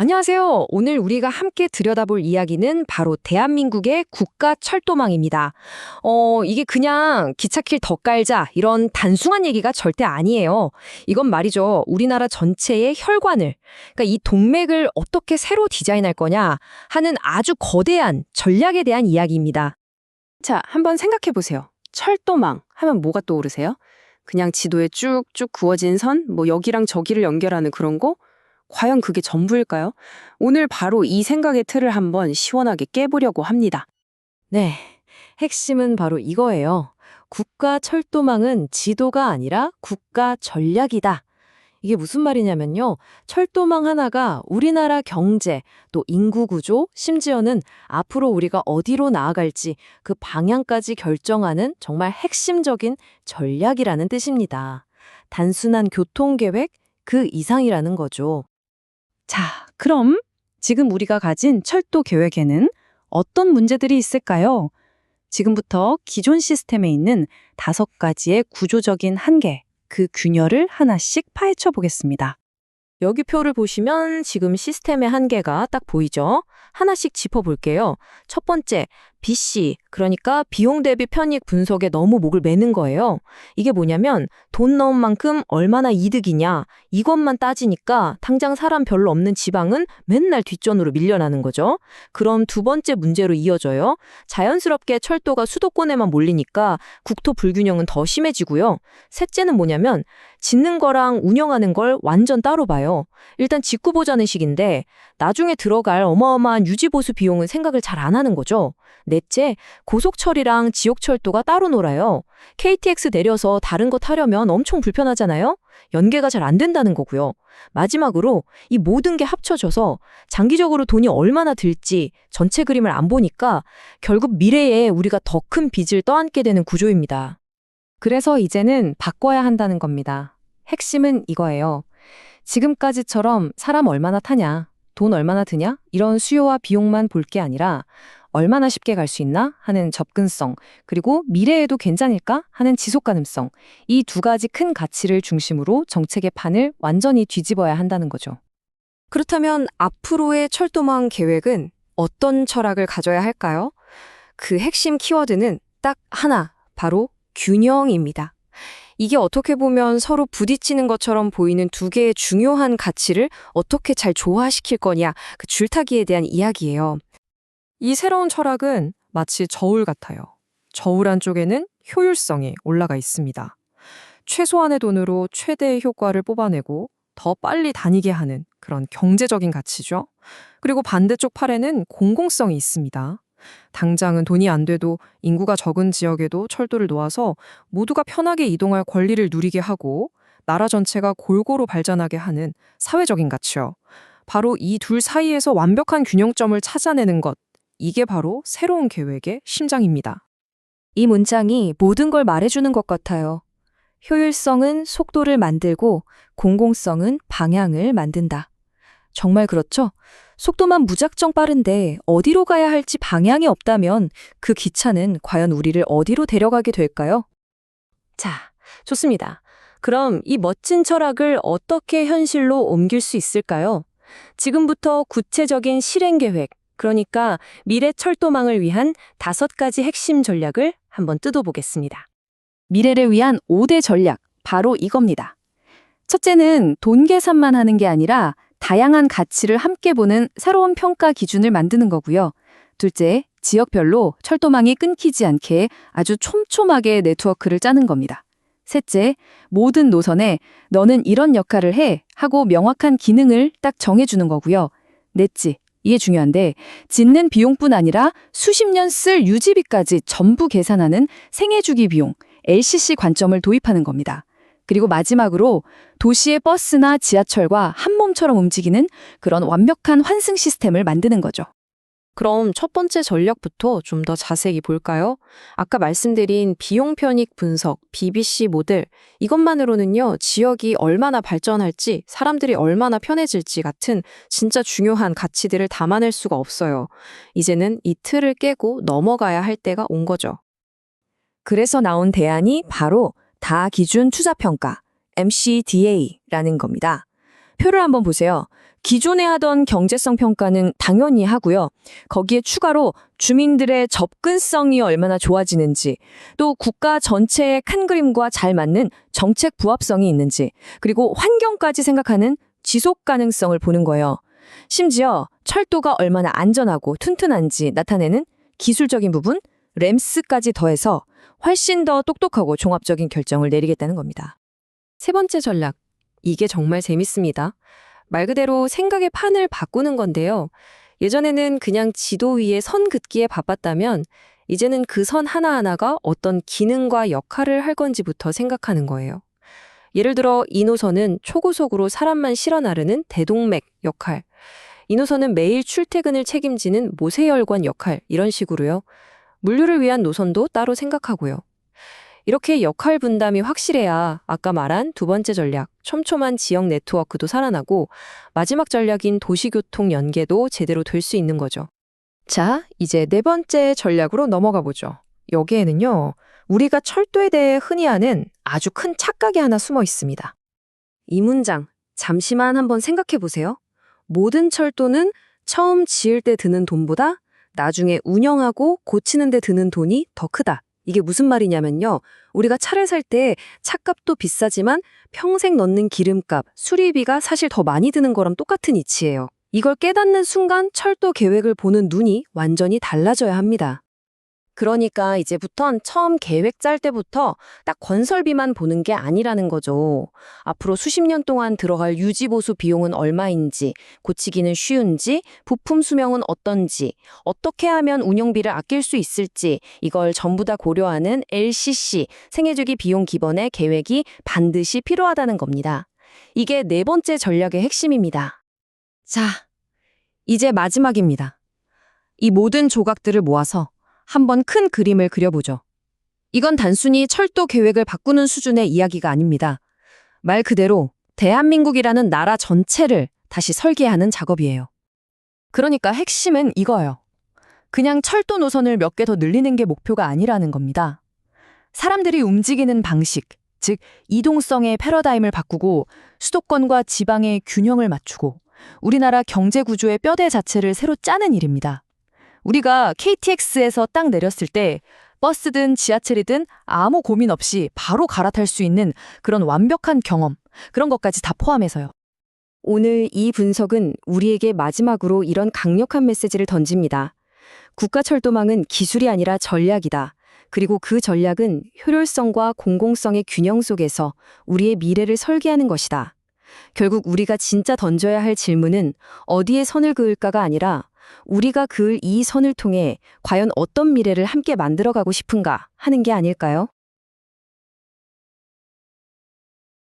안녕하세요. 오늘 우리가 함께 들여다볼 이야기는 바로 대한민국의 국가 철도망입니다. 이게 그냥 기찻길 더 깔자 이런 단순한 얘기가 절대 아니에요. 이건 말이죠. 우리나라 전체의 혈관을, 그러니까 이 동맥을 어떻게 새로 디자인할 거냐 하는 아주 거대한 전략에 대한 이야기입니다. 자, 한번 생각해 보세요. 철도망 하면 뭐가 떠오르세요? 그냥 지도에 쭉쭉 그어진 선, 여기랑 저기를 연결하는 그런 거? 과연 그게 전부일까요? 오늘 바로 이 생각의 틀을 한번 시원하게 깨보려고 합니다. 네, 핵심은 바로 이거예요. 국가 철도망은 지도가 아니라 국가 전략이다. 이게 무슨 말이냐면요. 철도망 하나가 우리나라 경제, 또 인구 구조, 심지어는 앞으로 우리가 어디로 나아갈지 그 방향까지 결정하는 정말 핵심적인 전략이라는 뜻입니다. 단순한 교통계획 그 이상이라는 거죠. 자, 그럼 지금 우리가 가진 철도 계획에는 어떤 문제들이 있을까요? 지금부터 기존 시스템에 있는 5가지의 구조적인 한계, 그 균열을 하나씩 파헤쳐 보겠습니다. 여기 표를 보시면 지금 시스템의 한계가 딱 보이죠? 하나씩 짚어볼게요. 첫 번째, BC, 그러니까 비용 대비 편익 분석에 너무 목을 매는 거예요. 이게 뭐냐면 돈 넣은 만큼 얼마나 이득이냐 이것만 따지니까 당장 사람 별로 없는 지방은 맨날 뒷전으로 밀려나는 거죠. 그럼 두 번째 문제로 이어져요. 자연스럽게 철도가 수도권에만 몰리니까 국토 불균형은 더 심해지고요. 셋째는 뭐냐면 짓는 거랑 운영하는 걸 완전 따로 봐요. 일단 짓고 보자는 식인데 나중에 들어갈 어마어마한 유지보수 비용은 생각을 잘 안 하는 거죠. 넷째, 고속철이랑 지옥철도가 따로 놀아요. KTX 내려서 다른 거 타려면 엄청 불편하잖아요? 연계가 잘 안 된다는 거고요. 마지막으로 이 모든 게 합쳐져서 장기적으로 돈이 얼마나 들지 전체 그림을 안 보니까 결국 미래에 우리가 더 큰 빚을 떠안게 되는 구조입니다. 그래서 이제는 바꿔야 한다는 겁니다. 핵심은 이거예요. 지금까지처럼 사람 얼마나 타냐, 돈 얼마나 드냐 이런 수요와 비용만 볼 게 아니라 얼마나 쉽게 갈 수 있나 하는 접근성, 그리고 미래에도 괜찮을까 하는 지속 가능성, 이 2가지 큰 가치를 중심으로 정책의 판을 완전히 뒤집어야 한다는 거죠. 그렇다면 앞으로의 철도망 계획은 어떤 철학을 가져야 할까요? 그 핵심 키워드는 딱 하나, 바로 균형입니다. 이게 어떻게 보면 서로 부딪히는 것처럼 보이는 두 개의 중요한 가치를 어떻게 잘 조화시킬 거냐, 그 줄타기에 대한 이야기예요. 이 새로운 철학은 마치 저울 같아요. 저울 안쪽에는 효율성이 올라가 있습니다. 최소한의 돈으로 최대의 효과를 뽑아내고 더 빨리 다니게 하는 그런 경제적인 가치죠. 그리고 반대쪽 팔에는 공공성이 있습니다. 당장은 돈이 안 돼도 인구가 적은 지역에도 철도를 놓아서 모두가 편하게 이동할 권리를 누리게 하고 나라 전체가 골고루 발전하게 하는 사회적인 가치요. 바로 이 둘 사이에서 완벽한 균형점을 찾아내는 것, 이게 바로 새로운 계획의 심장입니다. 이 문장이 모든 걸 말해주는 것 같아요. 효율성은 속도를 만들고 공공성은 방향을 만든다. 정말 그렇죠? 속도만 무작정 빠른데 어디로 가야 할지 방향이 없다면 그 기차는 과연 우리를 어디로 데려가게 될까요? 자, 좋습니다. 그럼 이 멋진 철학을 어떻게 현실로 옮길 수 있을까요? 지금부터 구체적인 실행 계획, 그러니까 미래 철도망을 위한 5가지 핵심 전략을 한번 뜯어보겠습니다. 미래를 위한 5대 전략, 바로 이겁니다. 첫째는 돈 계산만 하는 게 아니라 다양한 가치를 함께 보는 새로운 평가 기준을 만드는 거고요. 둘째, 지역별로 철도망이 끊기지 않게 아주 촘촘하게 네트워크를 짜는 겁니다. 셋째, 모든 노선에 너는 이런 역할을 해 하고 명확한 기능을 딱 정해주는 거고요. 넷째, 이게 중요한데 짓는 비용뿐 아니라 수십 년 쓸 유지비까지 전부 계산하는 생애주기 비용, LCC 관점을 도입하는 겁니다. 그리고 마지막으로 도시의 버스나 지하철과 한 몸처럼 움직이는 그런 완벽한 환승 시스템을 만드는 거죠. 그럼 첫 번째 전략부터 좀 더 자세히 볼까요? 아까 말씀드린 비용 편익 분석, BBC 모델, 이것만으로는요, 지역이 얼마나 발전할지, 사람들이 얼마나 편해질지 같은 진짜 중요한 가치들을 담아낼 수가 없어요. 이제는 이 틀을 깨고 넘어가야 할 때가 온 거죠. 그래서 나온 대안이 바로 다기준 투자평가, MCDA라는 겁니다. 표를 한번 보세요. 기존에 하던 경제성 평가는 당연히 하고요. 거기에 추가로 주민들의 접근성이 얼마나 좋아지는지, 또 국가 전체의 큰 그림과 잘 맞는 정책 부합성이 있는지, 그리고 환경까지 생각하는 지속 가능성을 보는 거예요. 심지어 철도가 얼마나 안전하고 튼튼한지 나타내는 기술적인 부분, 램스까지 더해서 훨씬 더 똑똑하고 종합적인 결정을 내리겠다는 겁니다. 세 번째 전략, 이게 정말 재밌습니다. 말 그대로 생각의 판을 바꾸는 건데요. 예전에는 그냥 지도 위에 선 긋기에 바빴다면 이제는 그 선 하나하나가 어떤 기능과 역할을 할 건지부터 생각하는 거예요. 예를 들어 이 노선은 초고속으로 사람만 실어 나르는 대동맥 역할, 이 노선은 매일 출퇴근을 책임지는 모세혈관 역할, 이런 식으로요. 물류를 위한 노선도 따로 생각하고요. 이렇게 역할 분담이 확실해야 아까 말한 두 번째 전략, 촘촘한 지역 네트워크도 살아나고 마지막 전략인 도시교통 연계도 제대로 될 수 있는 거죠. 자, 이제 네 번째 전략으로 넘어가 보죠. 여기에는요, 우리가 철도에 대해 흔히 하는 아주 큰 착각이 하나 숨어 있습니다. 이 문장, 잠시만 한번 생각해 보세요. 모든 철도는 처음 지을 때 드는 돈보다 나중에 운영하고 고치는 데 드는 돈이 더 크다. 이게 무슨 말이냐면요. 우리가 차를 살 때 차값도 비싸지만 평생 넣는 기름값, 수리비가 사실 더 많이 드는 거랑 똑같은 이치예요. 이걸 깨닫는 순간 철도 계획을 보는 눈이 완전히 달라져야 합니다. 그러니까 이제부턴 처음 계획 짤 때부터 딱 건설비만 보는 게 아니라는 거죠. 앞으로 수십 년 동안 들어갈 유지보수 비용은 얼마인지, 고치기는 쉬운지, 부품 수명은 어떤지, 어떻게 하면 운영비를 아낄 수 있을지 이걸 전부 다 고려하는 LCC, 생애주기 비용 기반의 계획이 반드시 필요하다는 겁니다. 이게 네 번째 전략의 핵심입니다. 자, 이제 마지막입니다. 이 모든 조각들을 모아서 한번 큰 그림을 그려보죠. 이건 단순히 철도 계획을 바꾸는 수준의 이야기가 아닙니다. 말 그대로 대한민국이라는 나라 전체를 다시 설계하는 작업이에요. 그러니까 핵심은 이거예요. 그냥 철도 노선을 몇 개 더 늘리는 게 목표가 아니라는 겁니다. 사람들이 움직이는 방식, 즉 이동성의 패러다임을 바꾸고 수도권과 지방의 균형을 맞추고 우리나라 경제 구조의 뼈대 자체를 새로 짜는 일입니다. 우리가 KTX에서 딱 내렸을 때 버스든 지하철이든 아무 고민 없이 바로 갈아탈 수 있는 그런 완벽한 경험, 그런 것까지 다 포함해서요. 오늘 이 분석은 우리에게 마지막으로 이런 강력한 메시지를 던집니다. 국가철도망은 기술이 아니라 전략이다. 그리고 그 전략은 효율성과 공공성의 균형 속에서 우리의 미래를 설계하는 것이다. 결국 우리가 진짜 던져야 할 질문은 어디에 선을 그을까가 아니라 우리가 그을 이 선을 통해 과연 어떤 미래를 함께 만들어가고 싶은가 하는 게 아닐까요?